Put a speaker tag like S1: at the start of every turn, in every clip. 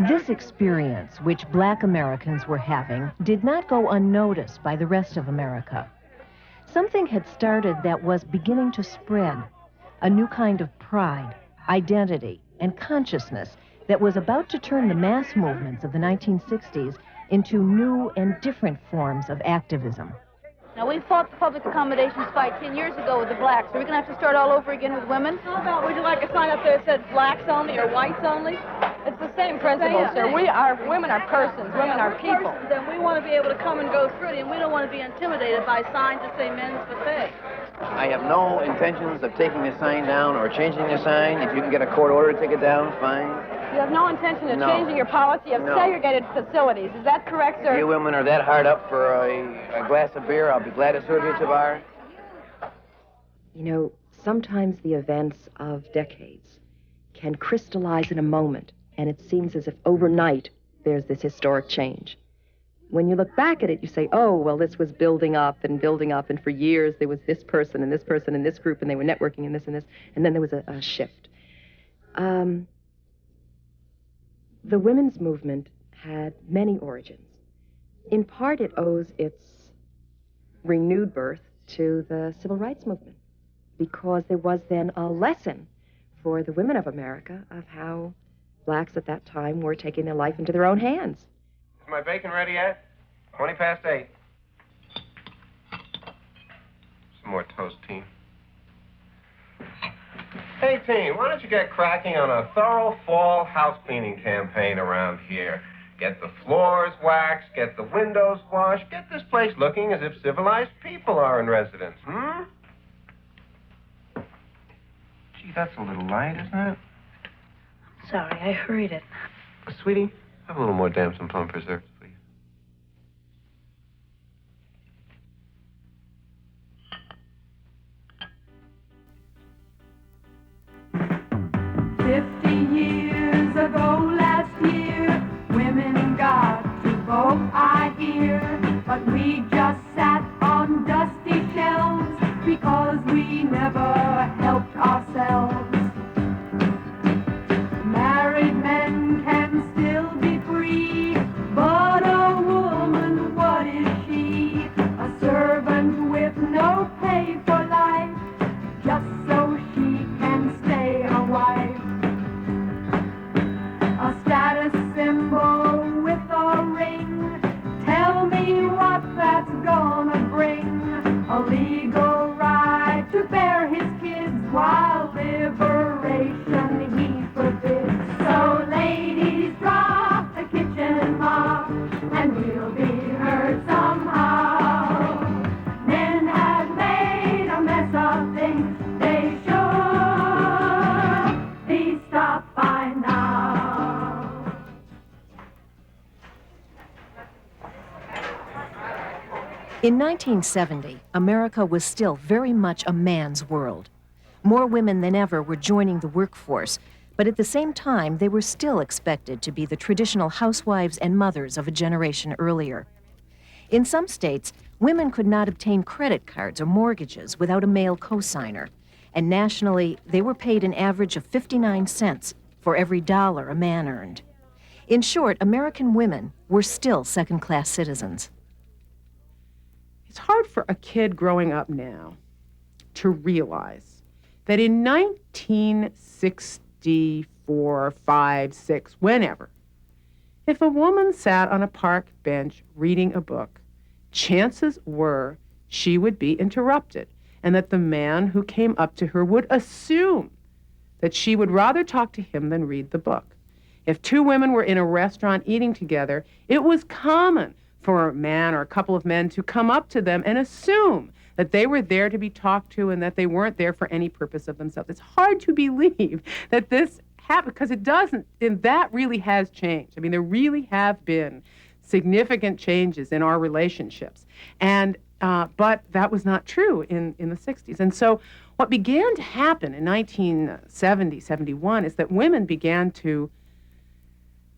S1: This experience, which Black Americans were having, did not go unnoticed by the rest of America. Something had started that was beginning to spread, a new kind of pride, identity, and consciousness that was about to turn the mass movements of the 1960s into new and different forms of activism.
S2: Now, we fought the public accommodations fight 10 years ago with the blacks. Are we going to have to start all over again with women?
S3: How about, would you like a sign up there that said blacks only or whites only? It's the same principle, sir. Women are persons. Women are people.
S2: Persons, and we want to be able to come and go through it, and we don't want to be intimidated by signs that say men's buffet.
S4: I have no intentions of taking the sign down or changing the sign. If you can get a court order to take it down, fine.
S3: You have no intention of changing your policy of segregated facilities. Is that correct, sir?
S4: If you women are that hard up for a glass of beer, I'll be glad to serve you at the bar.
S5: You know, sometimes the events of decades can crystallize in a moment, and it seems as if overnight there's this historic change. When you look back at it, you say, oh, well, this was building up, and for years there was this person and this person and this group, and they were networking and this, and then there was a shift. The women's movement had many origins. In part, it owes its renewed birth to the civil rights movement, because there was then a lesson for the women of America of how blacks at that time were taking their life into their own hands.
S6: Is my bacon ready yet? 20 past 8. Some more toast, Teen. Hey, Teen, why don't you get cracking on a thorough fall house cleaning campaign around here? Get the floors waxed, get the windows washed, get this place looking as if civilized people are in residence, Gee, that's a little light, isn't it?
S2: Sorry, I hurried it.
S6: Sweetie, have a little more damson and plum preserves, please.
S7: Years ago last year, women got to vote, I hear, but we just sat on dusty shelves because we never helped ourselves. Married men can still be free, but a woman, what is she? A servant with no pay for life, just so she can stay a wife. A status symbol with a ring. Tell me what that's gonna bring. A legal right to bear his kids while liberation he forbids. So ladies, drop the kitchen mop and we'll be heard somehow. Men have made a mess of things. They should be stopped by now.
S1: In 1970, America was still very much a man's world. More women than ever were joining the workforce, but at the same time, they were still expected to be the traditional housewives and mothers of a generation earlier. In some states, women could not obtain credit cards or mortgages without a male cosigner, and nationally, they were paid an average of 59 cents for every dollar a man earned. In short, American women were still second-class citizens.
S8: It's hard for a kid growing up now to realize that in 1964, 5, 6, whenever, if a woman sat on a park bench reading a book, chances were she would be interrupted, and that the man who came up to her would assume that she would rather talk to him than read the book. If two women were in a restaurant eating together, it was common for a man or a couple of men to come up to them and assume that they were there to be talked to and that they weren't there for any purpose of themselves. It's hard to believe that this happened, because it doesn't, and that really has changed. I mean, there really have been significant changes in our relationships. And but that was not true in the 60s. And so what began to happen in 1970, 71 is that women began to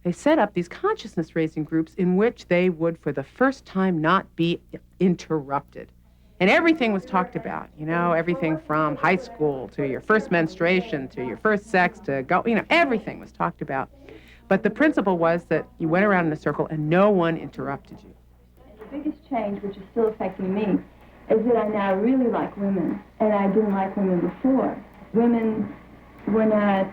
S8: they set up these consciousness-raising groups in which they would, for the first time, not be interrupted. And everything was talked about, everything from high school to your first menstruation to your first sex to everything was talked about. But the principle was that you went around in a circle and no one interrupted you.
S9: The biggest change, which is still affecting me, is that I now really like women, and I didn't like women before. Women were not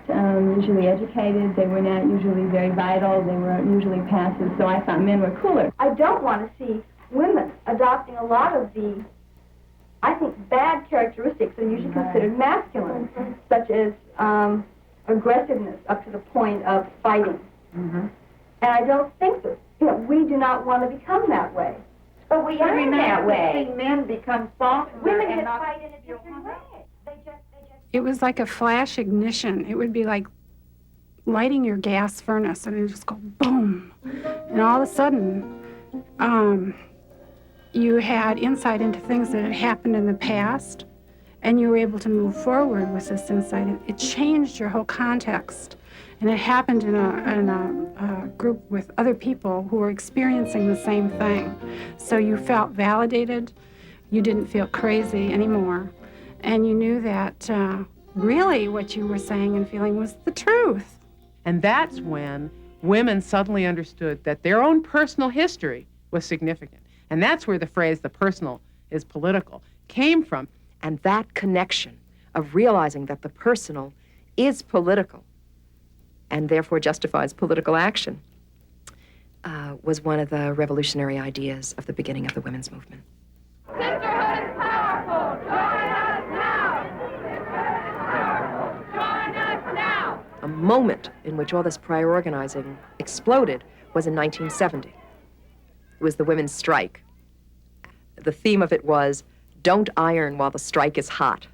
S9: usually educated, they were not usually very vital, they were usually passive, so I thought men were cooler.
S10: I don't want to see women adopting a lot of the, I think, bad characteristics that are usually considered masculine, such as aggressiveness up to the point of fighting. And I don't think that, we do not want to become that way.
S2: But we are that way.
S10: Men become softer.
S2: Women just fight in a different way.
S11: It was like a flash ignition. It would be like lighting your gas furnace, and it would just go boom. And all of a sudden, you had insight into things that had happened in the past, and you were able to move forward with this insight. It changed your whole context. And it happened in a group with other people who were experiencing the same thing. So you felt validated, you didn't feel crazy anymore, and you knew that really what you were saying and feeling was the truth.
S8: And that's when women suddenly understood that their own personal history was significant. And that's where the phrase, the personal is political, came from.
S5: And that connection of realizing that the personal is political and therefore justifies political action was one of the revolutionary ideas of the beginning of the women's movement.
S7: Sisterhood is powerful. Join us now. Join us now.
S5: A moment in which all this prior organizing exploded was in 1970. It was the women's strike. The theme of it was, don't iron while the strike is hot.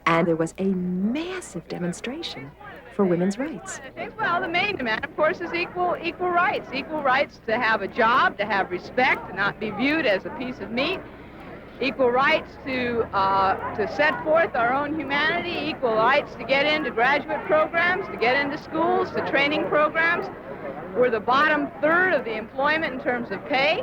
S5: And there was a massive demonstration for women's rights.
S3: Well, the main demand, of course, is equal rights. Equal rights to have a job, to have respect, to not be viewed as a piece of meat. Equal rights to set forth our own humanity. Equal rights to get into graduate programs, to get into schools, to training programs. We're the bottom third of the employment in terms of pay.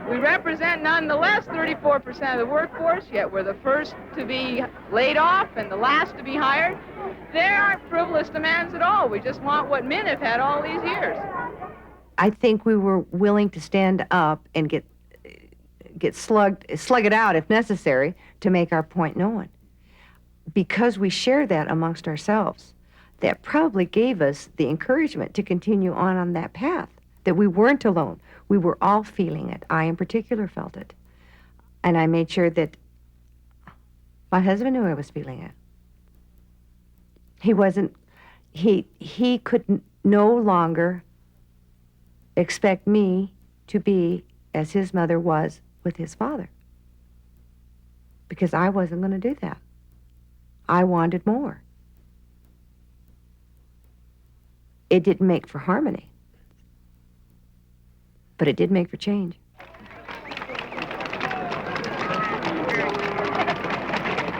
S3: We represent, nonetheless, 34% of the workforce, yet we're the first to be laid off and the last to be hired. There aren't frivolous demands at all. We just want what men have had all these years.
S12: I think we were willing to stand up and slug it out if necessary to make our point known. Because we shared that amongst ourselves, that probably gave us the encouragement to continue on that path, that we weren't alone. We were all feeling it. I, in particular, felt it. And I made sure that my husband knew I was feeling it. He could no longer expect me to be as his mother was with his father. Because I wasn't going to do that. I wanted more. It didn't make for harmony. But it did make for change.